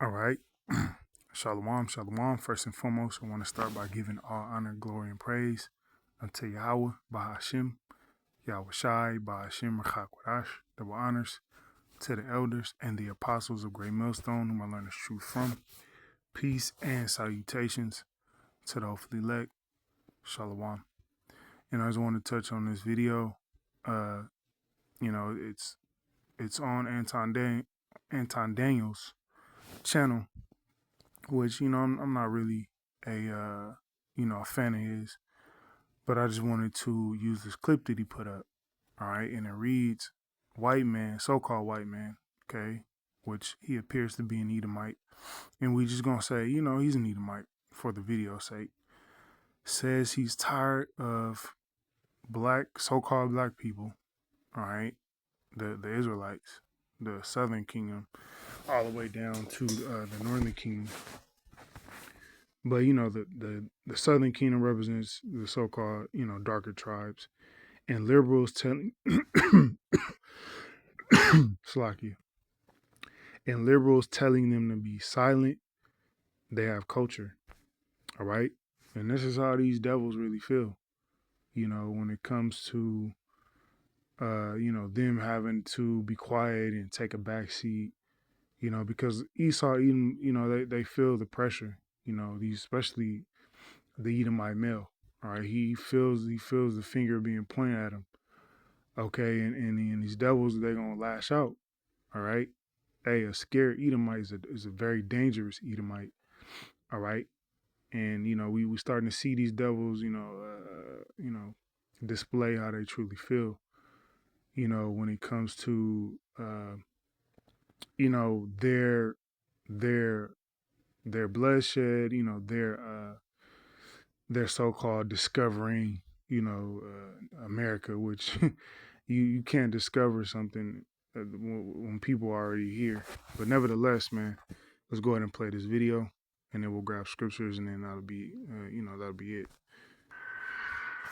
All right. Shalom, shalom. First and foremost, I want to start by giving all honor, glory, and praise unto Yahweh, Bahashim, Yahweh Shai, Bahashim, Rachakwadash. Double honors to the elders and the apostles of Great Millstone, whom I learned the truth from. Peace and salutations to the hopefully elect. Shalom. And I just want to touch on this video. It's on Anton Daniel's channel, which I'm not really a fan of his, but I just wanted to use this clip that he put up. All right, and it reads, "White man, so-called white man, okay, which he appears to be an Edomite, and we just gonna say, he's an Edomite for the video's sake. Says he's tired of so-called black people, all right, the Israelites, the Southern Kingdom, all the way down to the Northern Kingdom. But the Southern Kingdom represents the so-called darker tribes, and liberals telling Slakia, and liberals telling them to be silent. They have culture, all right, and this is how these devils really feel. When it comes to them having to be quiet and take a back seat, because Esau, even they feel the pressure. These especially the Edomite male. All right, he feels the finger being pointed at him. Okay, and these devils, they're gonna lash out. All right, hey, a scared Edomite is a very dangerous Edomite. All right, and we starting to see these devils, display how they truly feel. When it comes to their bloodshed, their so-called discovering, America, which you can't discover something when people are already here. But nevertheless, man, let's go ahead and play this video, and then we'll grab scriptures, and then that'll be it.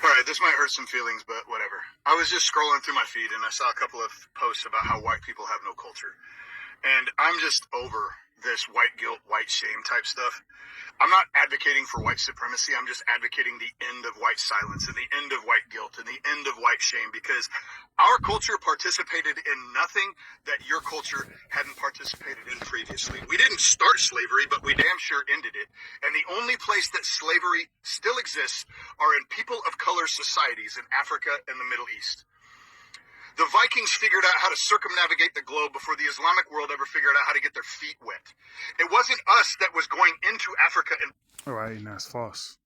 All right, this might hurt some feelings, but whatever. I was just scrolling through my feed, and I saw a couple of posts about how white people have no culture. And I'm just over this white guilt, white shame type stuff. I'm not advocating for white supremacy. I'm just advocating the end of white silence and the end of white guilt and the end of white shame, because our culture participated in nothing that your culture hadn't participated in previously. We didn't start slavery, but we damn sure ended it. And the only place that slavery still exists are in people of color societies in Africa and the Middle East. The Vikings figured out how to circumnavigate the globe before the Islamic world ever figured out how to get their feet wet. It wasn't us that was going into Africa and... All right, and that's false.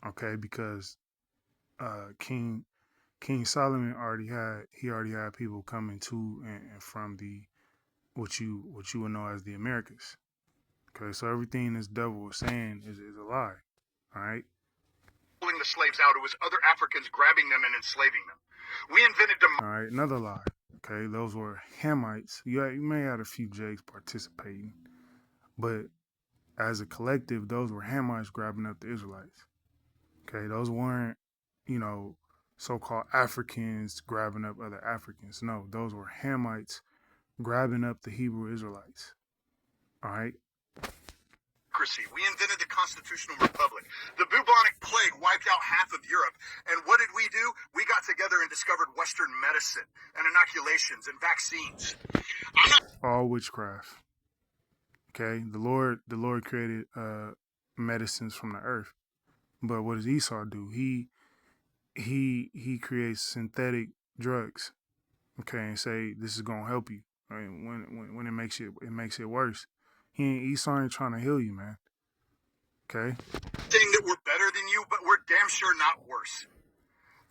Okay, because King Solomon already had people coming to and from the what you would know as the Americas. Okay, so everything this devil was saying is a lie. All right. Pulling the slaves out, it was other Africans grabbing them and enslaving them. We invented All right, another lie. Okay, those were Hamites. You may have had a few Jakes participating, but as a collective, those were Hamites grabbing up the Israelites. Okay, those weren't, so-called Africans grabbing up other Africans. No, those were Hamites grabbing up the Hebrew Israelites. All right. We invented the constitutional republic. The bubonic plague wiped out half of Europe. And what did we do? We got together and discovered Western medicine and inoculations and vaccines. All witchcraft. Okay, the Lord created medicines from the earth, but what does Esau do? He creates synthetic drugs. Okay, and say this is gonna help you. Right? When it makes it worse. Esau ain't trying to heal you, man. Okay. Saying that we're better than you, but we're damn sure not worse.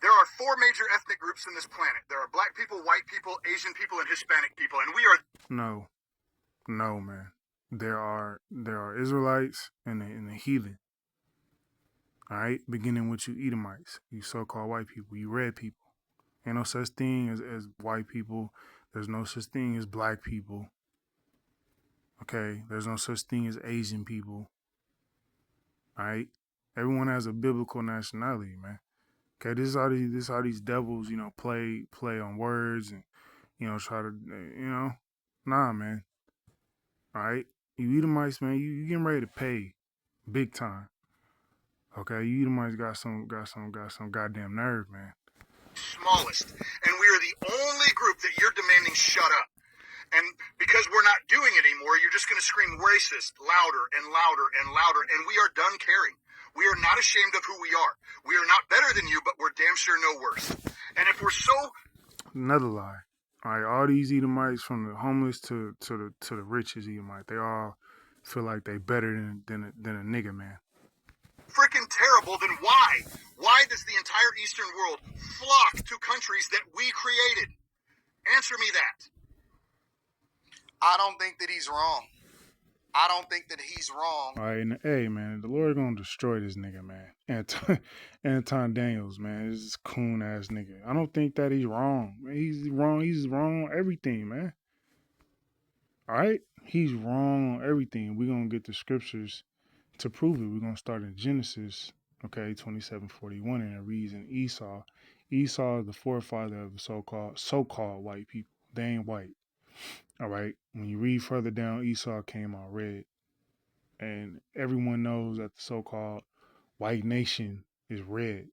There are 4 major ethnic groups in this planet. There are black people, white people, Asian people, and Hispanic people, and we are... No, man. There are Israelites and the heathen. All right, beginning with you Edomites, you so-called white people, you red people. Ain't no such thing as white people. There's no such thing as black people. Okay, there's no such thing as Asian people. All right, everyone has a biblical nationality, man. Okay, this is how these devils, play on words and try to, nah, man. All right, You Edomites, man, you getting ready to pay big time. Okay, you Edomites got some goddamn nerve, man. Smallest. And we are the only group that you're demanding shut up. And because we're not doing it anymore, you're just going to scream racist louder and louder and louder. And we are done caring. We are not ashamed of who we are. We are not better than you, but we're damn sure no worse. And if we're so... Another lie. All right, all these Edomites, from the homeless to the richest Edomite, they all feel like they better than a nigga, man. freaking terrible, then why? Why does the entire Eastern world flock to countries that we created? Answer me that. I don't think that he's wrong. I don't think that he's wrong. All right, and hey, man, the Lord gonna destroy this nigga, man. Anton Daniels, man, this coon ass nigga. I don't think that he's wrong. He's wrong. He's wrong on everything, man. All right, he's wrong on everything. We're gonna get the scriptures to prove it. We're gonna start in Genesis, okay, 27:41, and it reads in Esau. Esau is the forefather of the so-called white people. They ain't white. All right. When you read further down, Esau came out red. And everyone knows that the so-called white nation is red.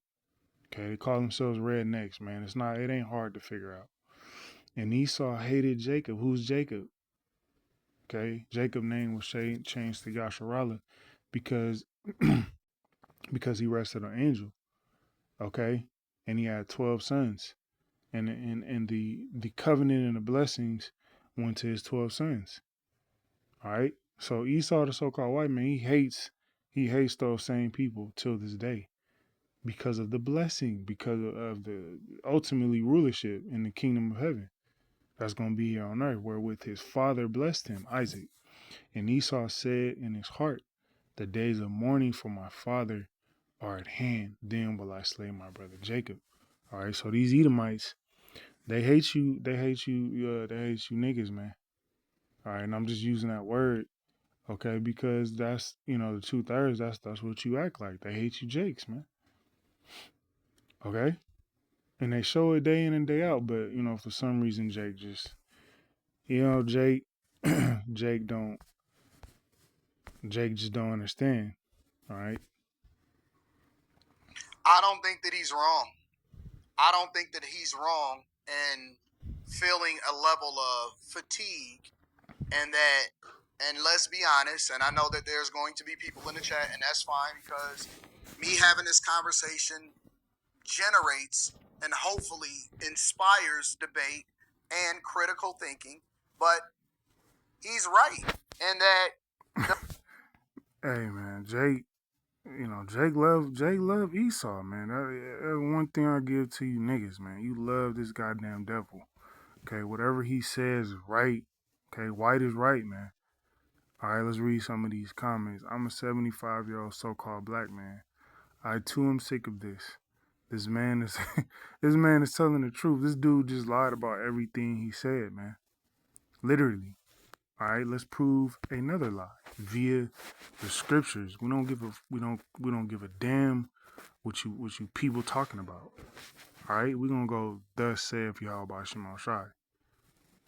Okay, they call themselves rednecks, man. It ain't hard to figure out. And Esau hated Jacob. Who's Jacob? Okay, Jacob's name was changed to Yasharallah because because he rested an angel. Okay, and he had 12 sons, and the covenant and the blessings went to his 12 sons. All right, so Esau, the so-called white man, he hates those same people till this day because of the blessing, because of the ultimately rulership in the kingdom of heaven that's going to be here on earth, wherewith his father blessed him, Isaac. And Esau said in his heart, the days of mourning for my father are at hand. Then will I slay my brother Jacob. All right, so these Edomites, they hate you. They hate you. They hate you niggas, man. All right, and I'm just using that word, okay, because that's the 2/3. That's what you act like. They hate you, Jakes, man. Okay, and they show it day in and day out. But for some reason, Jake just, Jake, Jake don't, Jake just don't understand. All right. I don't think that he's wrong. I don't think that he's wrong in feeling a level of fatigue, and let's be honest, and I know that there's going to be people in the chat, and that's fine, because me having this conversation generates and hopefully inspires debate and critical thinking. But he's right in that. Hey man, Jake love Esau, man. That's one thing I give to you niggas, man. You love this goddamn devil. Okay, whatever he says is right. Okay, white is right, man. All right, let's read some of these comments. I'm a 75-year-old so-called black man. I too am sick of this. This man is this man is telling the truth. This dude just lied about everything he said, man. Literally. All right, let's prove another lie via the scriptures. We don't give a damn what you people talking about. All right, we're gonna go thus saith Yahweh Shema Shai.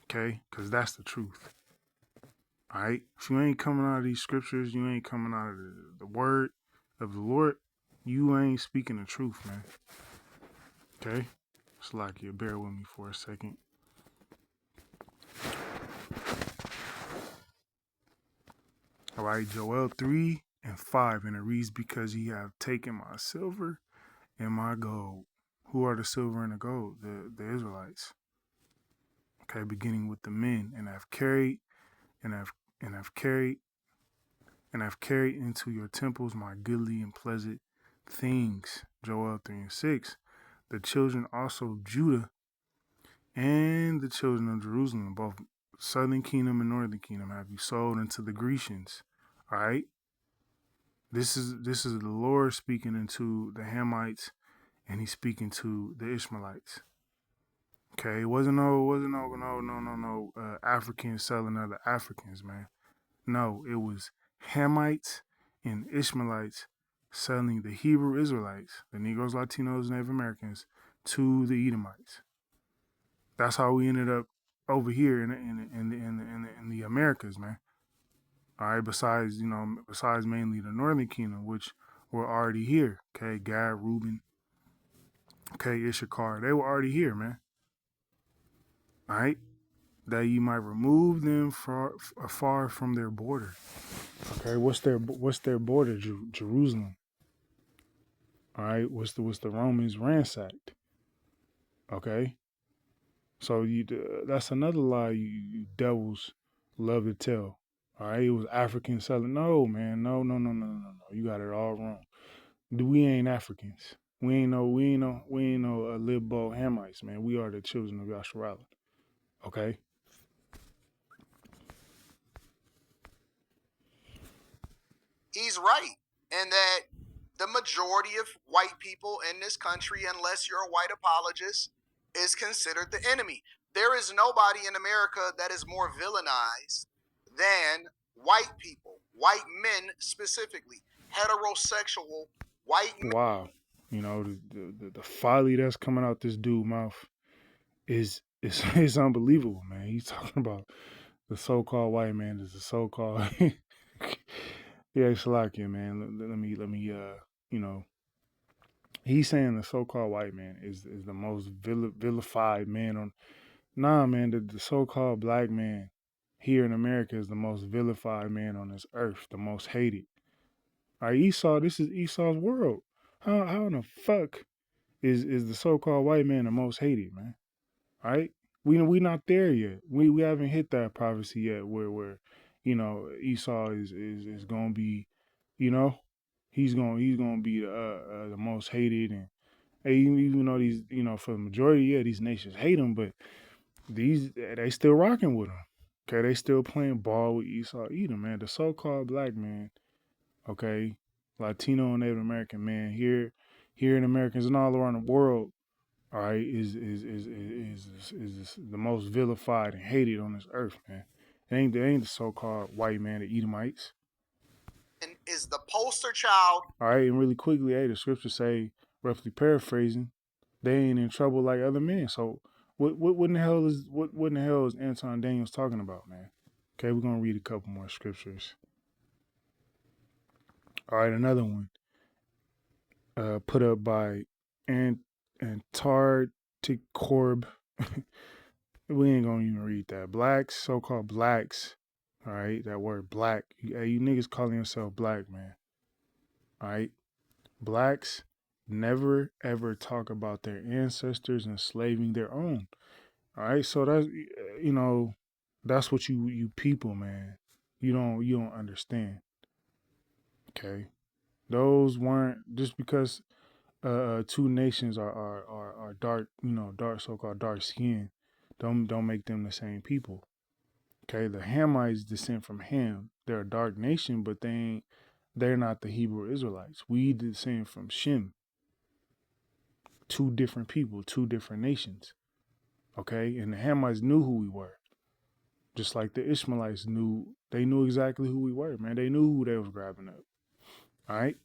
Okay, because that's the truth. All right, if you ain't coming out of these scriptures, you ain't coming out of the word of the Lord, you ain't speaking the truth, man. Okay, it's like you bear with me for a second. All right, Joel 3:5, and it reads, because ye have taken my silver and my gold. Who are the silver and the gold? The Israelites. Okay, beginning with the men, and have carried and have carried into your temples my goodly and pleasant things. Joel 3:6. The children also of Judah and the children of Jerusalem, both southern kingdom and northern kingdom, have you sold into the Grecians. All right. This is the Lord speaking into the Hamites, and he's speaking to the Ishmaelites. Okay, it wasn't no Africans selling other Africans, man. No, it was Hamites and Ishmaelites selling the Hebrew Israelites, the Negroes, Latinos, Native Americans, to the Edomites. That's how we ended up over here in the Americas, man. All right, besides mainly the Northern Kingdom, which were already here. Okay, Gad, Reuben, okay, Issachar, they were already here, man. All right, that you might remove them far from their border. Okay, what's their border? Jerusalem. All right, what's the Romans ransacked? Okay, so that's another lie you devils love to tell. All right, it was African selling. No, man, no. You got it all wrong. We ain't Africans. We ain't no Libbo Hamites, man. We are the children of Yasharala. Okay. He's right. And that the majority of white people in this country, unless you're a white apologist, is considered the enemy. There is nobody in America that is more villainized than white people, white men specifically, heterosexual white men. Wow. You know the folly that's coming out this dude's mouth is unbelievable, man. He's talking about the so-called white man is the so-called yeah, Shalakia, man. Let me you know he's saying the so-called white man is the most vilified man on. Nah, man, the so-called black man here in America is the most vilified man on this earth, the most hated. All right, Esau, this is Esau's world. How in the fuck is the so-called white man the most hated, man? All right, we not there yet. We haven't hit that prophecy yet, where Esau is gonna be, you know, he's gonna be the most hated, and hey, even though these for the majority, yeah, these nations hate him, but they still rocking with him. Okay, they still playing ball with Esau Edom, man. The so-called black man, okay, Latino and Native American man here in Americans and all around the world, all right, is the most vilified and hated on this earth, man. It ain't the so-called white man, the Edomites. Is the poster child. All right, and really quickly, hey, the scriptures say, roughly paraphrasing, they ain't in trouble like other men. So what in the hell is what in the hell is Anton Daniels talking about, man? Okay, we're gonna read a couple more scriptures. All right, another one. Put up by Antarctic Corb. We ain't gonna even read that. Blacks, so-called blacks. All right, that word black. Hey, you niggas calling yourself black, man. All right, blacks never ever talk about their ancestors enslaving their own. All right, so that's what you people, man. You don't understand. Okay, those weren't just because two nations are dark, dark so-called dark skin. Don't make them the same people. Okay, the Hamites descend from Ham. They're a dark nation, but they're not the Hebrew Israelites. We descend from Shem. Two different people, two different nations. Okay, and the Hamites knew who we were, just like the Ishmaelites knew. They knew exactly who we were, man. They knew who they was grabbing up. All right.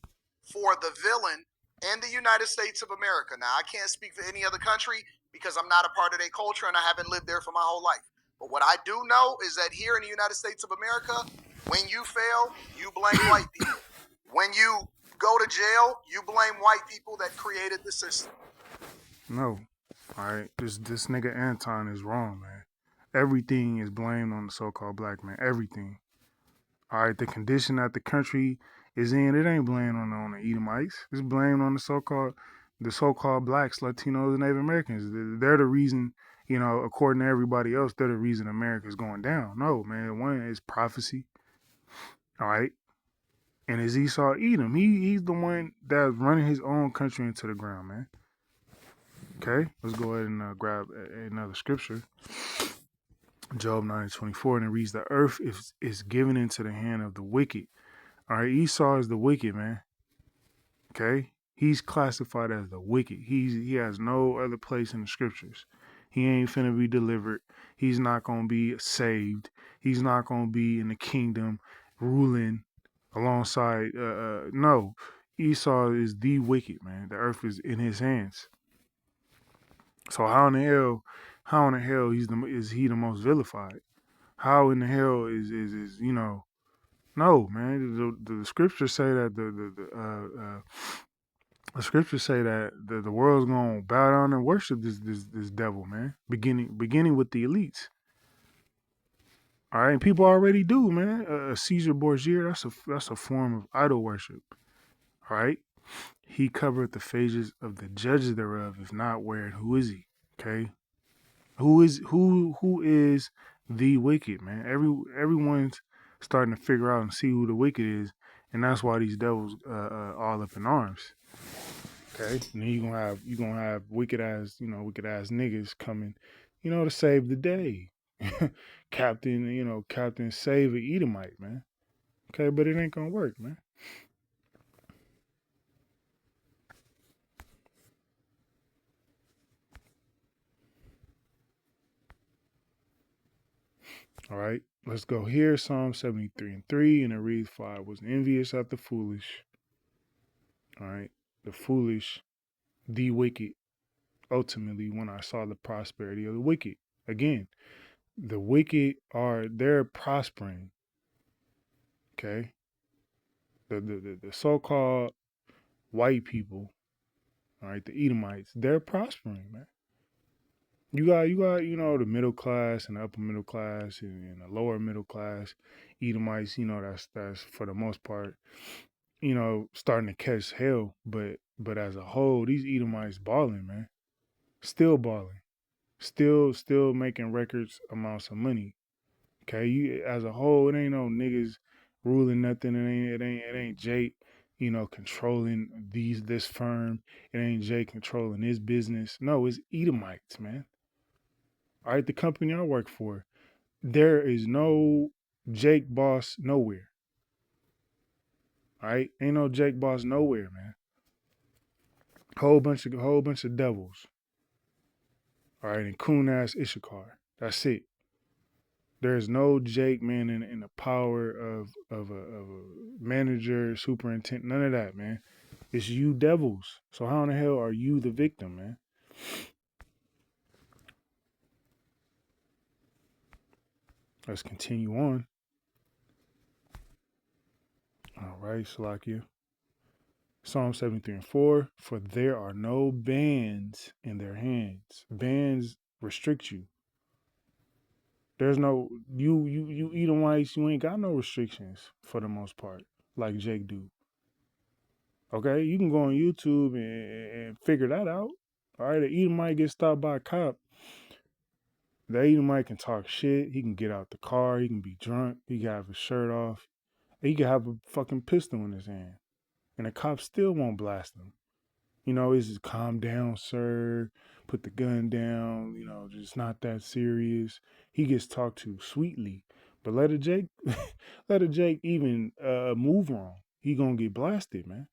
For the villain in the United States of America. Now, I can't speak for any other country because I'm not a part of their culture and I haven't lived there for my whole life. But what I do know is that here in the United States of America, when you fail, you blame white people. When you go to jail, you blame white people that created the system. No. All right. This nigga Anton is wrong, man. Everything is blamed on the so-called black man. Everything. All right. The condition that the country is in, it ain't blamed on the Edomites. It's blamed on the so-called blacks, Latinos, and Native Americans. They're the reason, according to everybody else, they're the reason America's going down. No, man. One is prophecy. All right. And it's Esau Edom. He's the one that's running his own country into the ground, man. Okay, let's go ahead and grab another scripture. Job 9:24, and it reads, "The earth is given into the hand of the wicked." All right, Esau is the wicked, man. Okay, he's classified as the wicked. He has no other place in the scriptures. He ain't finna be delivered. He's not gonna be saved. He's not gonna be in the kingdom ruling alongside. No, Esau is the wicked, man. The earth is in his hands. So how in the hell is he the most vilified? How in the hell is No, man. The scriptures say that the scriptures say that the world's gonna bow down and worship this devil, man. Beginning with the elites. All right, and people already do, man. Caesar Borgia, that's a form of idol worship. All right, he covered the faces of the judges thereof. If not, where and who is he? Okay, who is the wicked, man? Everyone's starting to figure out and see who the wicked is, and that's why these devils all up in arms. Okay, and then you gonna have wicked ass niggas coming, to save the day. Captain save a Edomite, man. Okay, but it ain't gonna work, man. All right, let's go here. Psalm 73:3, and it reads, "For I was envious at the foolish." All right, the foolish, the wicked. Ultimately, when I saw the prosperity of the wicked, again, the wicked they're prospering. Okay, the so-called white people, all right, the Edomites, they're prospering, man. You got the middle class and the upper middle class and the lower middle class Edomites. That's for the most part, starting to catch hell. But as a whole, these Edomites balling, man, still balling, still making records amounts of money. Okay, you as a whole, it ain't no niggas ruling nothing. It ain't Jake, controlling this firm. It ain't Jake controlling this business. No, it's Edomites, man. All right, the company I work for, there is no Jake boss nowhere. All right, ain't no Jake boss nowhere, man. Whole bunch of devils. All right, and coon ass Issachar. That's it. There's no Jake, man, in the power of a manager, superintendent, none of that, man. It's you devils. So how in the hell are you the victim, man? Let's continue on. All right, Salakia. Psalm 73:4. For there are no bands in their hands. Bands restrict you. There's no you Edomites, you ain't got no restrictions for the most part, like Jake do. Okay, you can go on YouTube and figure that out. All right, the Edomite gets stopped by a cop. The Edomite can talk shit. He can get out the car. He can be drunk. He can have his shirt off. He can have a fucking pistol in his hand, and the cop still won't blast him. It's just calm down, sir. Put the gun down. Just not that serious. He gets talked to sweetly, but let a Jake, let a Jake even move wrong. He gonna get blasted, man.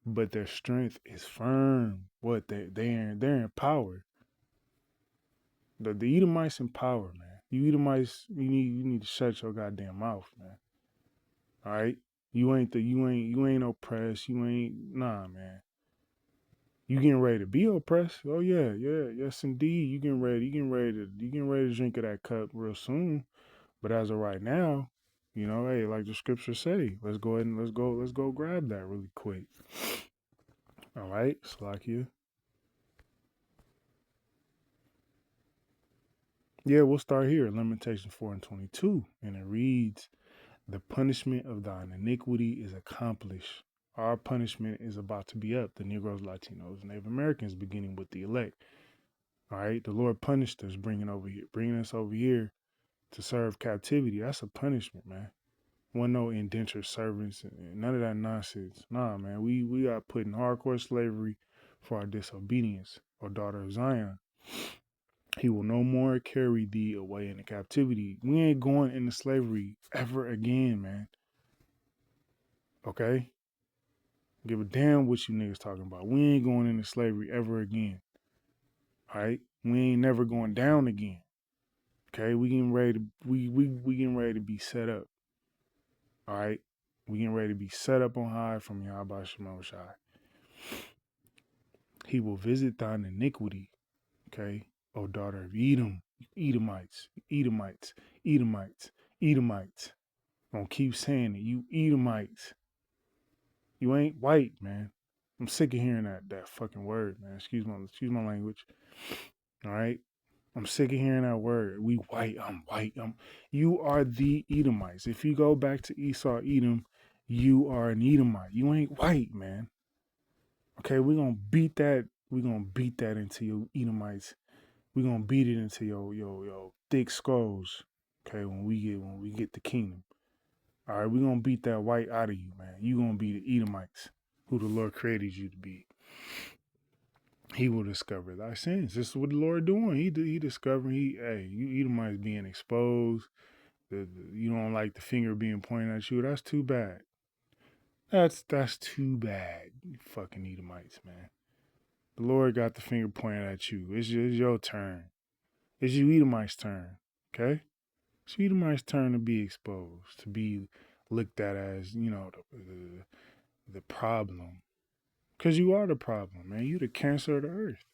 But their strength is firm. What they're in power. The Edomites in power, man. You Edomites, you need to shut your goddamn mouth, man. All right, you ain't oppressed. You ain't nah, man. You getting ready to be oppressed? Oh yeah, yes indeed. You getting ready to drink of that cup real soon. But as of right now, hey, like the scriptures say, let's go ahead and let's go grab that really quick. All right, Slakia. Yeah, we'll start here. Lamentations 4:22, and it reads, "The punishment of thine iniquity is accomplished." Our punishment is about to be up. The Negroes, Latinos, Native Americans, beginning with the elect. All right, the Lord punished us, bringing us over here to serve captivity. That's a punishment, man. Wasn't no indentured servants and none of that nonsense. Nah, man, we got put in hardcore slavery for our disobedience. O daughter of Zion, he will no more carry thee away into captivity. We ain't going into slavery ever again, man. Okay? Give a damn what you niggas talking about. We ain't going into slavery ever again. All right? We ain't never going down again. Okay? We getting ready to we getting ready to be set up. All right? We getting ready to be set up on high from Yahweh Shema Shai. He will visit thine iniquity. Okay? O daughter of Edom, Edomites, Edomites, Edomites, Edomites. I'm gonna keep saying it. You Edomites. You ain't white, man. I'm sick of hearing that fucking word, man. Excuse my language. All right. I'm sick of hearing that word. We white. I'm white. You are the Edomites. If you go back to Esau, Edom, you are an Edomite. You ain't white, man. Okay, we're gonna beat that. We're gonna beat that into your Edomites. We're gonna beat it into your thick skulls. Okay, when we get the kingdom. All right, we're gonna beat that white out of you, man. You gonna be the Edomites, who the Lord created you to be. He will discover thy sins. This is what the Lord doing. He discovering. You Edomites being exposed. You don't like the finger being pointed at you. That's too bad. That's too bad. You fucking Edomites, man. The Lord got the finger pointed at you. It's your turn. It's you Edomites' turn. Okay? It's you Edomites' turn to be exposed, to be looked at as, the problem. Because you are the problem, man. You the cancer of the earth.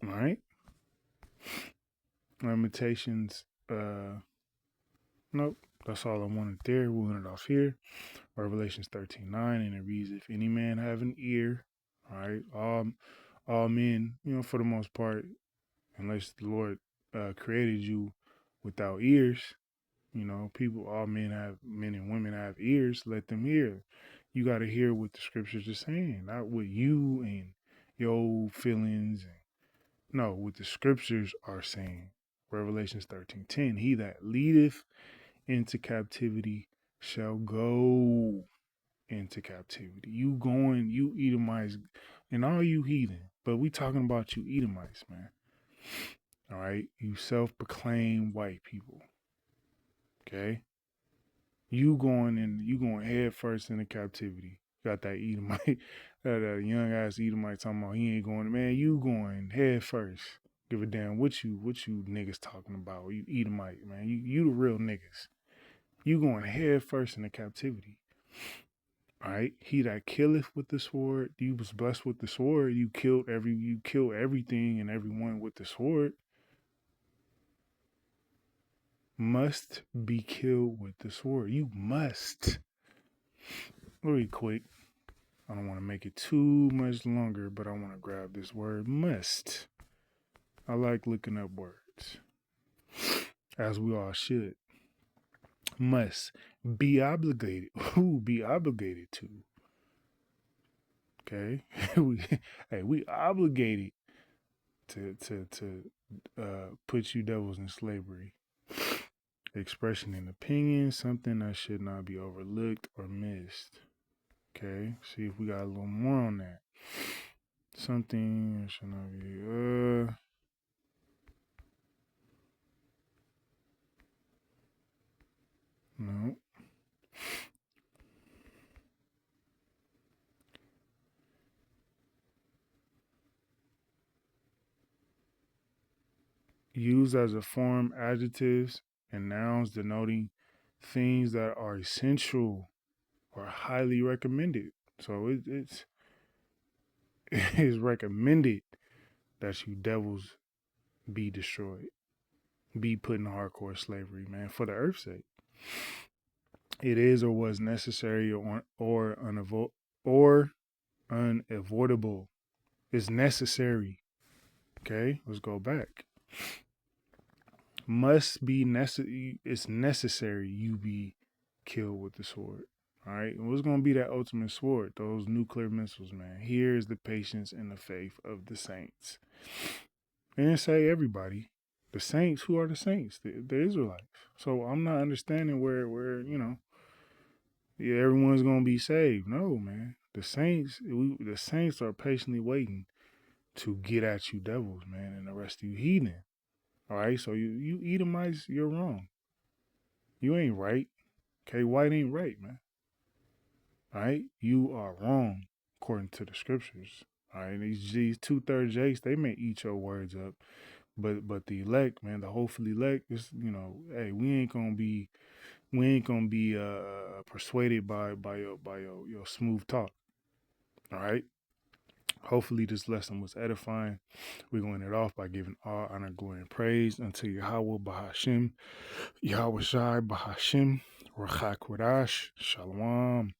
All right? Limitations. Nope. That's all I wanted there. We'll end it off here. Revelations 13:9, and it reads, if any man have an ear, all right, all men, for the most part, unless the Lord created you without ears, all men and women have ears, let them hear. You got to hear what the scriptures are saying, not what you and your feelings, no, what the scriptures are saying. Revelations 13:10, he that leadeth into captivity shall go into captivity. You Edomites, and all you heathen, but we talking about you Edomites, man. All right, you self-proclaimed white people. Okay, you going head first into captivity. Got that Edomite, that young ass Edomite talking about he ain't going. Man, you going head first. Give a damn what you niggas talking about. You Edomite, man. You the real niggas. You going head first into captivity. All right. He that killeth with the sword, you was blessed with the sword. You killed everything and everyone with the sword. Must be killed with the sword. You must. Really quick. I don't want to make it too much longer, but I want to grab this word must. I like looking up words, as we all should. Must be obligated. Who be obligated to? Okay, we obligated to put you devils in slavery. Expression and opinion, something that should not be overlooked or missed. Okay, see if we got a little more on that. Something that should not be no. Used as a form, adjectives and nouns denoting things that are essential or highly recommended. So it's it's recommended that you devils be destroyed, be put in hardcore slavery, man, for the earth's sake. It is or was necessary or unavoidable. It's necessary. Okay, let's go back. Must be necessary. It's necessary you be killed with the sword. All right, and what's gonna be that ultimate sword? Those nuclear missiles, man. Here is the patience and the faith of the saints. And say everybody, the saints. Who are the saints? The Israelites. So I'm not understanding where everyone's gonna be saved. No, man. The saints are patiently waiting to get at you devils, man, and the rest of you heathen. All right, so you Edomites, you're wrong. You ain't right. Okay, white ain't right, man. All right, you are wrong according to the scriptures. All right, these 2/3 jakes, they may eat your words up, but the elect, man, the hopefully elect is, hey, we ain't gonna be persuaded by your smooth talk. All right, Hopefully, this lesson was edifying. We're going it off by giving all honor, glory, and praise unto Yahweh Bahashim, Yahweh Shai Bahashim, Rachak Kodash, Shalom.